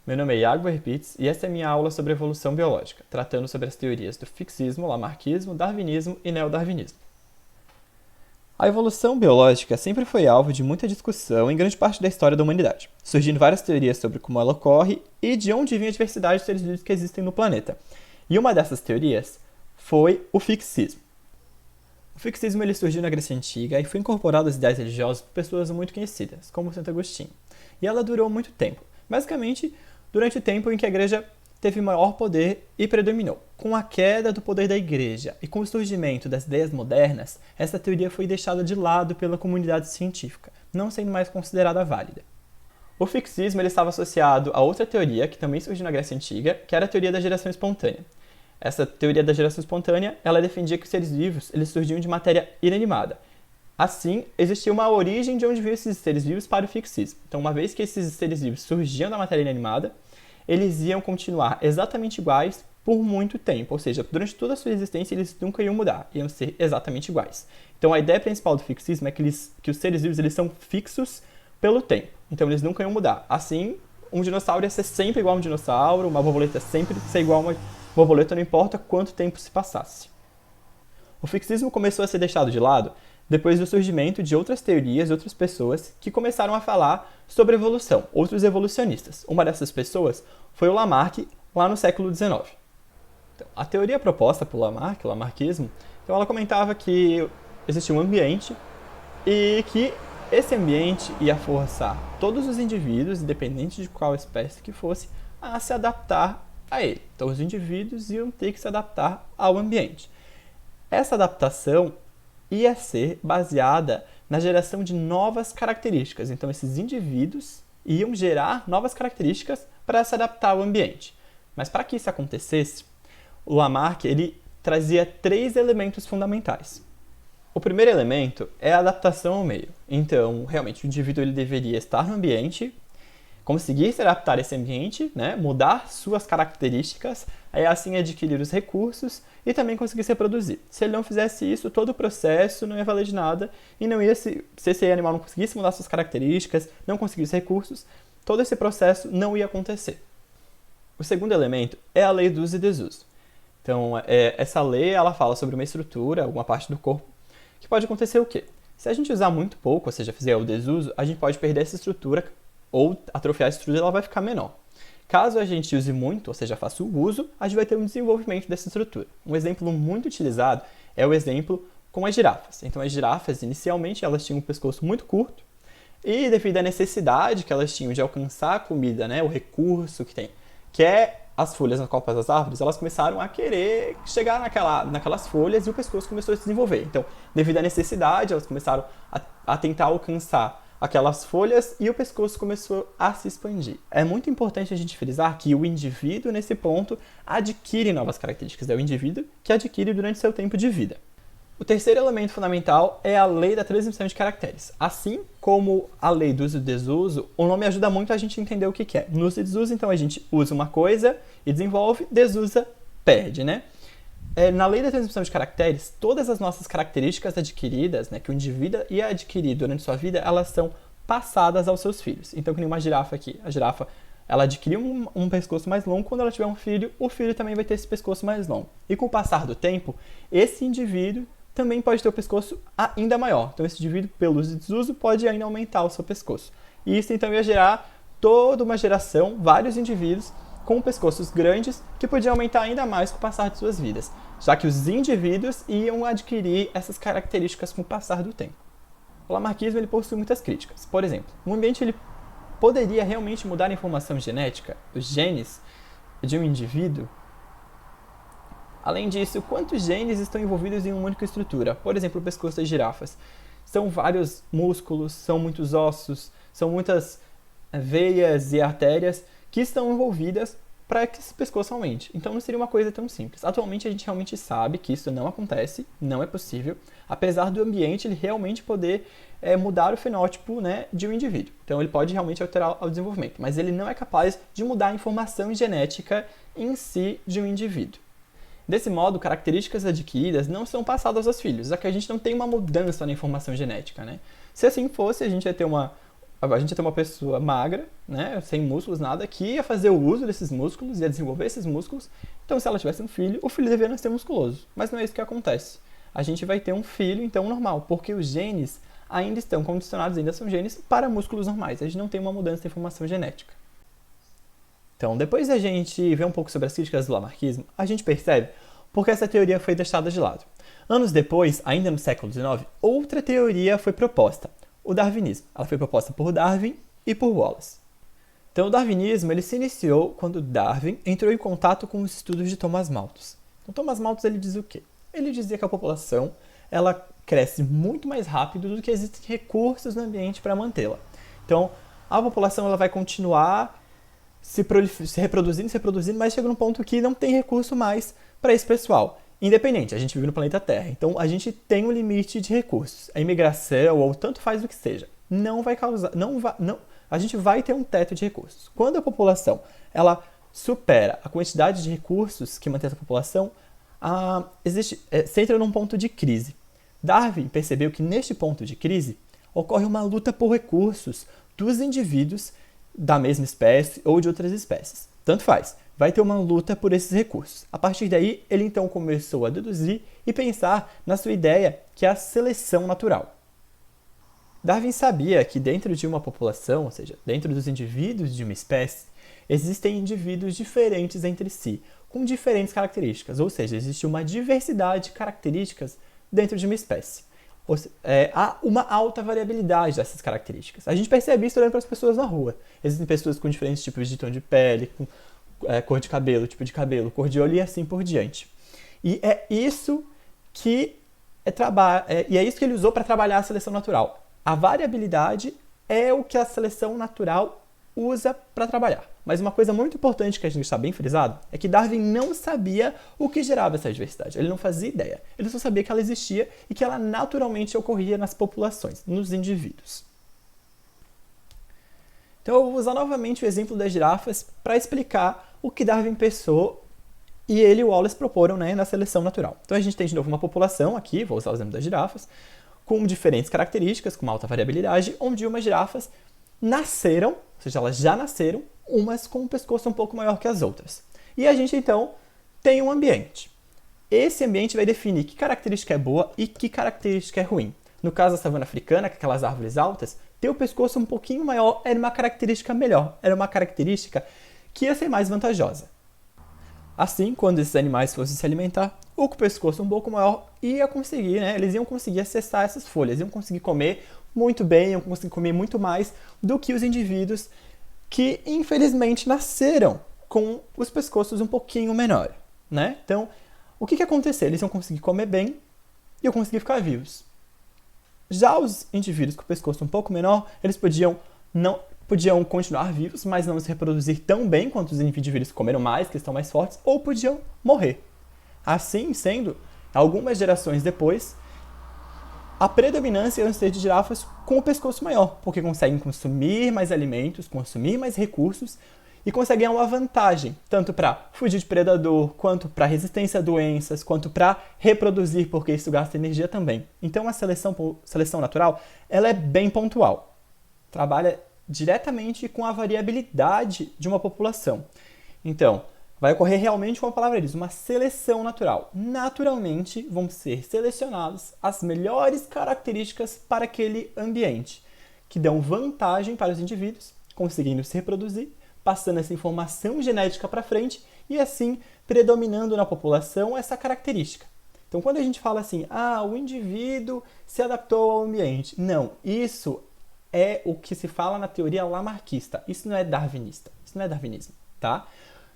Meu nome é Iago Herpitz e essa é a minha aula sobre evolução biológica, tratando sobre as teorias do fixismo, lamarckismo, darwinismo e neodarwinismo. A evolução biológica sempre foi alvo de muita discussão em grande parte da história da humanidade, surgindo várias teorias sobre como ela ocorre e de onde vem a diversidade de seres vivos que existem no planeta. E uma dessas teorias foi o fixismo. O fixismo ele surgiu na Grécia Antiga e foi incorporado às ideias religiosas por pessoas muito conhecidas, como Santo Agostinho. E ela durou muito tempo, basicamente durante o tempo em que a igreja teve maior poder e predominou. Com a queda do poder da igreja e com o surgimento das ideias modernas, essa teoria foi deixada de lado pela comunidade científica, não sendo mais considerada válida. O fixismo ele estava associado a outra teoria que também surgiu na Grécia Antiga, que era a teoria da geração espontânea. Essa teoria da geração espontânea, ela defendia que os seres vivos eles surgiam de matéria inanimada. Assim, existia uma origem de onde vinham esses seres vivos para o fixismo. Então, uma vez que esses seres vivos surgiam da matéria inanimada, eles iam continuar exatamente iguais por muito tempo. Ou seja, durante toda a sua existência, eles nunca iam mudar, iam ser exatamente iguais. Então, a ideia principal do fixismo é que os seres vivos eles são fixos pelo tempo. Então, eles nunca iam mudar. Assim, um dinossauro ia ser sempre igual a um dinossauro, uma borboleta sempre ser igual a uma borboleta, não importa quanto tempo se passasse. O fixismo começou a ser deixado de lado depois do surgimento de outras teorias e outras pessoas que começaram a falar sobre evolução, outros evolucionistas. Uma dessas pessoas foi o Lamarck, lá no século XIX. Então, a teoria proposta por Lamarck, o lamarckismo, então ela comentava que existia um ambiente e que esse ambiente ia forçar todos os indivíduos, independente de qual espécie que fosse, a se adaptar a ele. Então, os indivíduos iam ter que se adaptar ao ambiente. Essa adaptação ia ser baseada na geração de novas características. Então, esses indivíduos iam gerar novas características para se adaptar ao ambiente. Mas para que isso acontecesse, o Lamarck ele trazia 3 elementos fundamentais. O primeiro elemento é a adaptação ao meio. Então, realmente, o indivíduo ele deveria estar no ambiente, conseguir se adaptar a esse ambiente, né, mudar suas características, aí assim adquirir os recursos e também conseguir se reproduzir. Se ele não fizesse isso, todo o processo não ia valer de nada e não ia se esse animal não conseguisse mudar suas características, não conseguisse recursos, todo esse processo não ia acontecer. O segundo elemento é a lei do uso e desuso. Então, essa lei ela fala sobre uma estrutura, alguma parte do corpo, que pode acontecer o quê? Se a gente usar muito pouco, ou seja, fizer o desuso, a gente pode perder essa estrutura ou atrofiar a estrutura, ela vai ficar menor. Caso a gente use muito, ou seja, faça o uso, a gente vai ter um desenvolvimento dessa estrutura. Um exemplo muito utilizado é o exemplo com as girafas. Então, as girafas, inicialmente, elas tinham um pescoço muito curto e devido à necessidade que elas tinham de alcançar a comida, né, o recurso que tem, que é as folhas nas copas das árvores, elas começaram a querer chegar naquelas folhas e o pescoço começou a se desenvolver. Então, devido à necessidade, elas começaram a tentar alcançar aquelas folhas e o pescoço começou a se expandir. É muito importante a gente frisar que o indivíduo, nesse ponto, adquire novas características. É o indivíduo que adquire durante seu tempo de vida. O terceiro elemento fundamental é a lei da transmissão de caracteres. Assim como a lei do uso e desuso, o nome ajuda muito a gente a entender o que é. No uso e desuso, então, a gente usa uma coisa e desenvolve, desusa, perde, né? Na lei da transmissão de caracteres, todas as nossas características adquiridas, né, que o indivíduo ia adquirir durante sua vida, elas são passadas aos seus filhos. Então, que nem uma girafa aqui. A girafa, ela adquiriu um pescoço mais longo. Quando ela tiver um filho, o filho também vai ter esse pescoço mais longo. E com o passar do tempo, esse indivíduo também pode ter o pescoço ainda maior. Então, esse indivíduo, pelo uso e desuso, pode ainda aumentar o seu pescoço. E isso, então, ia gerar toda uma geração, vários indivíduos, com pescoços grandes que podiam aumentar ainda mais com o passar de suas vidas, já que os indivíduos iam adquirir essas características com o passar do tempo. O lamarckismo ele possui muitas críticas. Por exemplo, um ambiente ele poderia realmente mudar a informação genética, os genes de um indivíduo? Além disso, quantos genes estão envolvidos em uma única estrutura? Por exemplo, o pescoço das girafas. São vários músculos, são muitos ossos, são muitas veias e artérias que estão envolvidas para que esse pescoço aumente. Então não seria uma coisa tão simples. Atualmente a gente realmente sabe que isso não acontece, não é possível, apesar do ambiente ele realmente poder mudar o fenótipo, né, de um indivíduo. Então ele pode realmente alterar o desenvolvimento, mas ele não é capaz de mudar a informação genética em si de um indivíduo. Desse modo, características adquiridas não são passadas aos filhos, já que a gente não tem uma mudança na informação genética, né? Se assim fosse, a gente ia ter a gente ia ter uma pessoa magra, né, sem músculos, nada, que ia fazer o uso desses músculos, ia desenvolver esses músculos. Então, se ela tivesse um filho, o filho deveria nascer musculoso. Mas não é isso que acontece. A gente vai ter um filho, então, normal, porque os genes ainda estão condicionados, ainda são genes para músculos normais. A gente não tem uma mudança de informação genética. Então, depois da gente ver um pouco sobre as críticas do lamarckismo, a gente percebe porque essa teoria foi deixada de lado. Anos depois, ainda no século XIX, outra teoria foi proposta, o darwinismo. Ela foi proposta por Darwin e por Wallace. Então, o darwinismo ele se iniciou quando Darwin entrou em contato com os estudos de Thomas Malthus. Então, Thomas Malthus ele diz o quê? Ele dizia que a população ela cresce muito mais rápido do que existem recursos no ambiente para mantê-la. Então, a população ela vai continuar se reproduzindo, mas chega num ponto que não tem recurso mais para esse pessoal. Independente, a gente vive no planeta Terra, então a gente tem um limite de recursos. A imigração ou tanto faz o que seja, não vai causar, a gente vai ter um teto de recursos. Quando a população ela supera a quantidade de recursos que mantém essa população, se entra num ponto de crise. Darwin percebeu que neste ponto de crise ocorre uma luta por recursos dos indivíduos da mesma espécie ou de outras espécies. Tanto faz, vai ter uma luta por esses recursos. A partir daí, ele então começou a deduzir e pensar na sua ideia, que é a seleção natural. Darwin sabia que dentro de uma população, ou seja, dentro dos indivíduos de uma espécie, existem indivíduos diferentes entre si, com diferentes características, ou seja, existe uma diversidade de características dentro de uma espécie. Há uma alta variabilidade dessas características. A gente percebe isso olhando para as pessoas na rua. Existem pessoas com diferentes tipos de tom de pele, com cor de cabelo, tipo de cabelo, cor de olho e assim por diante. E é isso que ele usou para trabalhar a seleção natural. A variabilidade é o que a seleção natural usa para trabalhar. Mas uma coisa muito importante que a gente está bem frisado é que Darwin não sabia o que gerava essa diversidade. Ele não fazia ideia. Ele só sabia que ela existia e que ela naturalmente ocorria nas populações, nos indivíduos. Então eu vou usar novamente o exemplo das girafas para explicar o que Darwin pensou e ele e o Wallace proporam, né, na seleção natural. Então a gente tem de novo uma população aqui, vou usar o exemplo das girafas, com diferentes características, com uma alta variabilidade, onde umas girafas nasceram, ou seja, elas já nasceram, umas com um pescoço um pouco maior que as outras. E a gente, então, tem um ambiente. Esse ambiente vai definir que característica é boa e que característica é ruim. No caso da savana africana, com aquelas árvores altas, ter o pescoço um pouquinho maior era uma característica melhor, era uma característica que ia ser mais vantajosa. Assim, quando esses animais fossem se alimentar, o com o pescoço um pouco maior ia conseguir, né? Eles iam conseguir acessar essas folhas, iam conseguir comer muito bem, iam conseguir comer muito mais do que os indivíduos que, infelizmente, nasceram com os pescoços um pouquinho menor, né? Então, o que aconteceu? Eles iam conseguir comer bem e iam conseguir ficar vivos. Já os indivíduos com o pescoço um pouco menor, eles podiam continuar vivos, mas não se reproduzir tão bem quanto os indivíduos que comeram mais, que estão mais fortes, ou podiam morrer. Assim sendo, algumas gerações depois, a predominância ia ser de girafas com o pescoço maior, porque conseguem consumir mais alimentos, consumir mais recursos e conseguem uma vantagem, tanto para fugir de predador, quanto para resistência a doenças, quanto para reproduzir, porque isso gasta energia também. Então a seleção natural ela é bem pontual. Trabalha diretamente com a variabilidade de uma população. Então, vai ocorrer realmente, como a palavra diz, uma seleção natural. Naturalmente, vão ser selecionadas as melhores características para aquele ambiente, que dão vantagem para os indivíduos, conseguindo se reproduzir, passando essa informação genética para frente e assim predominando na população essa característica. Então, quando a gente fala assim, o indivíduo se adaptou ao ambiente. Não, isso é o que se fala na teoria lamarckista. Isso não é darwinista, isso não é darwinismo, tá?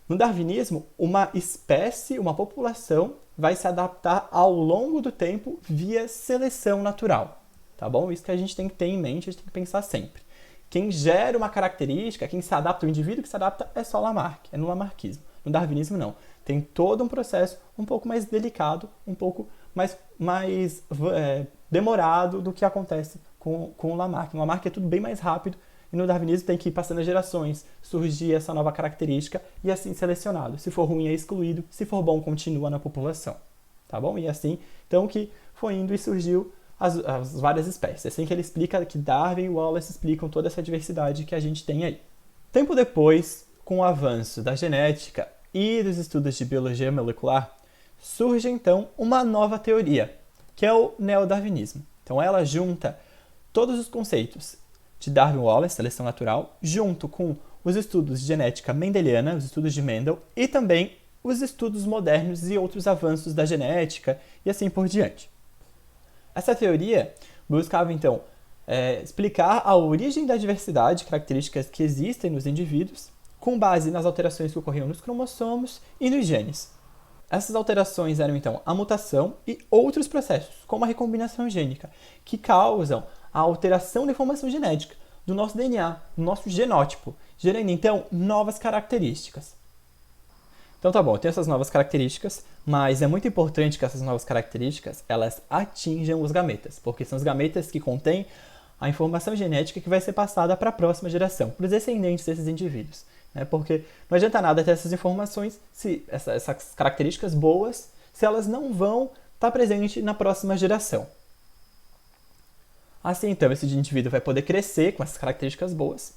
No darwinismo, uma espécie, uma população, vai se adaptar ao longo do tempo via seleção natural, tá bom? Isso que a gente tem que ter em mente, a gente tem que pensar sempre. Quem gera uma característica, quem se adapta, o indivíduo que se adapta é só Lamarck, é no lamarckismo. No darwinismo, não. Tem todo um processo um pouco mais delicado, um pouco mais demorado do que acontece com o Lamarck. No Lamarck é tudo bem mais rápido, e no darwinismo tem que ir passando as gerações, surgir essa nova característica e assim selecionado. Se for ruim é excluído, se for bom continua na população, tá bom? E assim, então que foi indo e surgiu as várias espécies. É assim que ele explica, que Darwin e Wallace explicam toda essa diversidade que a gente tem aí. Tempo depois, com o avanço da genética e dos estudos de biologia molecular, surge então uma nova teoria, que é o neodarwinismo. Então ela junta todos os conceitos de Darwin e Wallace, seleção natural, junto com os estudos de genética mendeliana, os estudos de Mendel, e também os estudos modernos e outros avanços da genética e assim por diante. Essa teoria buscava, então, explicar a origem da diversidade, características que existem nos indivíduos, com base nas alterações que ocorriam nos cromossomos e nos genes. Essas alterações eram, então, a mutação e outros processos, como a recombinação gênica, que causam a alteração da informação genética do nosso DNA, do nosso genótipo, gerando, então, novas características. Então tá bom, eu tenho essas novas características, mas é muito importante que essas novas características elas atinjam os gametas, porque são os gametas que contêm a informação genética que vai ser passada para a próxima geração, para os descendentes desses indivíduos. Porque não adianta nada ter essas informações, essas características boas, se elas não vão estar presentes na próxima geração. Assim, então, esse indivíduo vai poder crescer com essas características boas,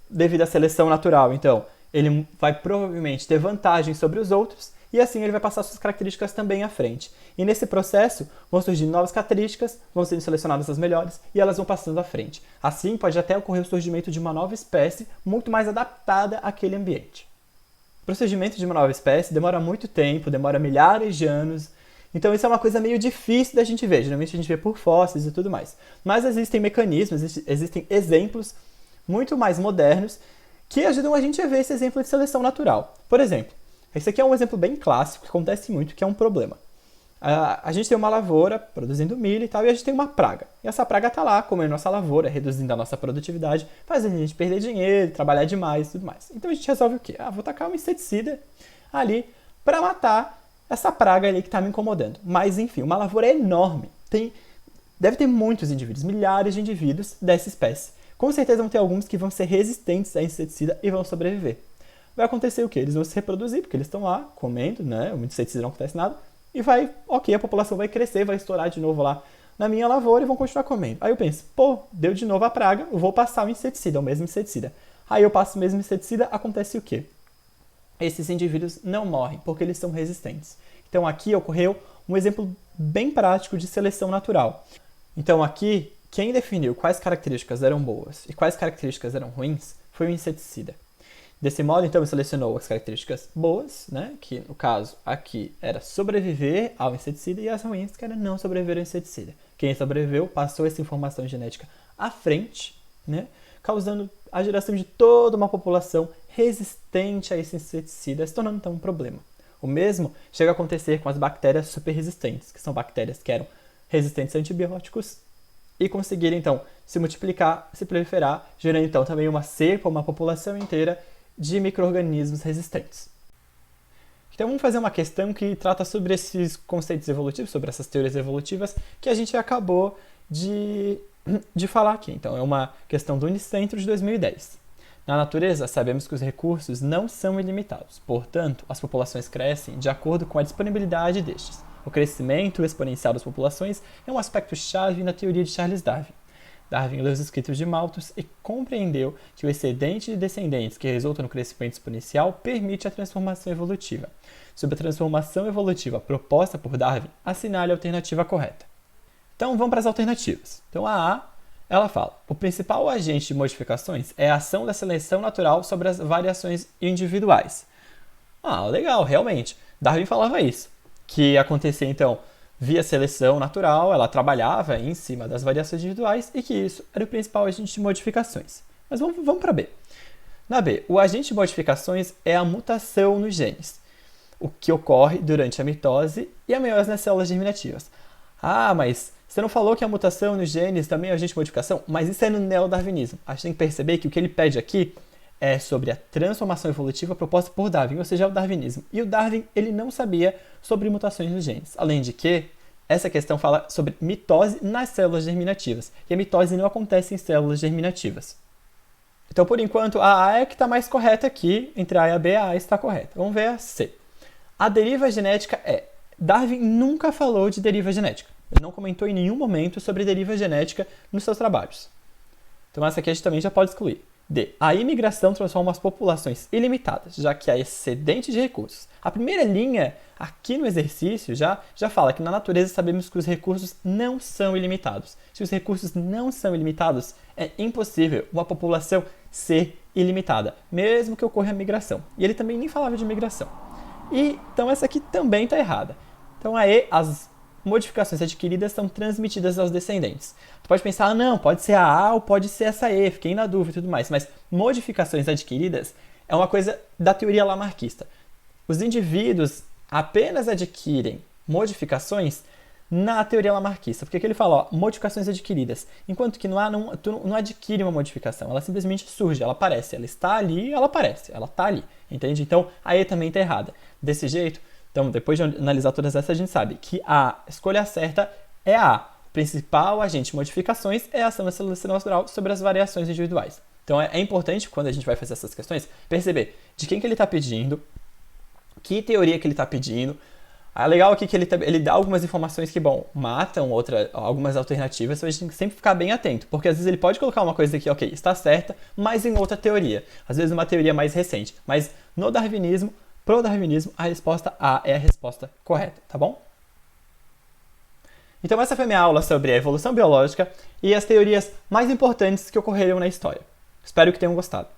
devido à seleção natural, então, ele vai provavelmente ter vantagem sobre os outros e assim ele vai passar suas características também à frente. E nesse processo vão surgir novas características, vão sendo selecionadas as melhores e elas vão passando à frente. Assim pode até ocorrer o surgimento de uma nova espécie muito mais adaptada àquele ambiente. O surgimento de uma nova espécie demora muito tempo, demora milhares de anos, então isso é uma coisa meio difícil da gente ver, geralmente a gente vê por fósseis e tudo mais. Mas existem mecanismos, existem exemplos muito mais modernos que ajudam a gente a ver esse exemplo de seleção natural. Por exemplo, esse aqui é um exemplo bem clássico que acontece muito, que é um problema. A gente tem uma lavoura produzindo milho e tal, e a gente tem uma praga. E essa praga está lá comendo nossa lavoura, reduzindo a nossa produtividade, fazendo a gente perder dinheiro, trabalhar demais e tudo mais. Então a gente resolve o quê? Vou tacar um inseticida ali para matar essa praga ali que está me incomodando. Mas enfim, uma lavoura é enorme. Deve ter muitos indivíduos, milhares de indivíduos dessa espécie. Com certeza vão ter alguns que vão ser resistentes a inseticida e vão sobreviver. Vai acontecer o quê? Eles vão se reproduzir, porque eles estão lá comendo, o inseticida não acontece nada, e a população vai crescer, vai estourar de novo lá na minha lavoura e vão continuar comendo. Aí eu penso, deu de novo a praga, eu vou passar o inseticida, o mesmo inseticida. Aí eu passo o mesmo inseticida, acontece o quê? Esses indivíduos não morrem, porque eles são resistentes. Então aqui ocorreu um exemplo bem prático de seleção natural. Então aqui, quem definiu quais características eram boas e quais características eram ruins foi o inseticida. Desse modo, então, ele selecionou as características boas, que no caso aqui era sobreviver ao inseticida, e as ruins, que era não sobreviver ao inseticida. Quem sobreviveu passou essa informação genética à frente, causando a geração de toda uma população resistente a esse inseticida, se tornando então um problema. O mesmo chega a acontecer com as bactérias superresistentes, que são bactérias que eram resistentes a antibióticos, e conseguiram, então, se multiplicar, se proliferar, gerando, então, também uma cepa, uma população inteira de micro-organismos resistentes. Então, vamos fazer uma questão que trata sobre esses conceitos evolutivos, sobre essas teorias evolutivas, que a gente acabou de falar aqui. Então, é uma questão do Unicentro de 2010. Na natureza, sabemos que os recursos não são ilimitados. Portanto, as populações crescem de acordo com a disponibilidade destes. O crescimento exponencial das populações é um aspecto-chave na teoria de Charles Darwin. Darwin leu os escritos de Malthus e compreendeu que o excedente de descendentes que resulta no crescimento exponencial permite a transformação evolutiva. Sobre a transformação evolutiva proposta por Darwin, assinale a alternativa correta. Então vamos para as alternativas. Então a ela fala: o principal agente de modificações é a ação da seleção natural sobre as variações individuais. Legal, realmente. Darwin falava isso, que acontecia então via seleção natural, ela trabalhava em cima das variações individuais e que isso era o principal agente de modificações. Mas vamos para B. Na B, o agente de modificações é a mutação nos genes, o que ocorre durante a mitose e a meiose nas células germinativas. Mas você não falou que a mutação nos genes também é agente de modificação? Mas isso é no neodarwinismo. A gente tem que perceber que o que ele pede aqui é sobre a transformação evolutiva proposta por Darwin, ou seja, o darwinismo. E o Darwin, ele não sabia sobre mutações nos genes. Além de que, essa questão fala sobre mitose nas células germinativas. E a mitose não acontece em células germinativas. Então, por enquanto, a A é que está mais correta aqui. Entre A e a B, a A está correta. Vamos ver a C. A deriva genética é... Darwin nunca falou de deriva genética. Ele não comentou em nenhum momento sobre deriva genética nos seus trabalhos. Então essa aqui a gente também já pode excluir. D. A imigração transforma as populações ilimitadas, já que há excedente de recursos. A primeira linha aqui no exercício já fala que na natureza sabemos que os recursos não são ilimitados. Se os recursos não são ilimitados, é impossível uma população ser ilimitada, mesmo que ocorra a migração. E ele também nem falava de migração. Então essa aqui também está errada. Então as modificações adquiridas são transmitidas aos descendentes. Tu pode pensar, não, pode ser a A ou pode ser essa E, fiquei na dúvida e tudo mais, mas modificações adquiridas é uma coisa da teoria lamarckista. Os indivíduos apenas adquirem modificações na teoria lamarckista, porque aqui ele fala, ó, modificações adquiridas, enquanto que tu não adquire uma modificação, ela simplesmente surge, ela aparece, ela está ali, ela aparece, ela está ali, entende? Então a E também está errada. Desse jeito, então, depois de analisar todas essas, a gente sabe que a escolha certa é a A. O principal agente de modificações é a ação da seleção natural sobre as variações individuais. Então, é importante, quando a gente vai fazer essas questões, perceber de quem que ele está pedindo, que teoria que ele está pedindo. É legal aqui que ele dá algumas informações que, matam algumas alternativas, então a gente tem que sempre ficar bem atento, porque às vezes ele pode colocar uma coisa aqui, ok, está certa, mas em outra teoria. Às vezes uma teoria mais recente. Mas no darwinismo, pro darwinismo, a resposta A é a resposta correta, tá bom? Então essa foi minha aula sobre a evolução biológica e as teorias mais importantes que ocorreram na história. Espero que tenham gostado.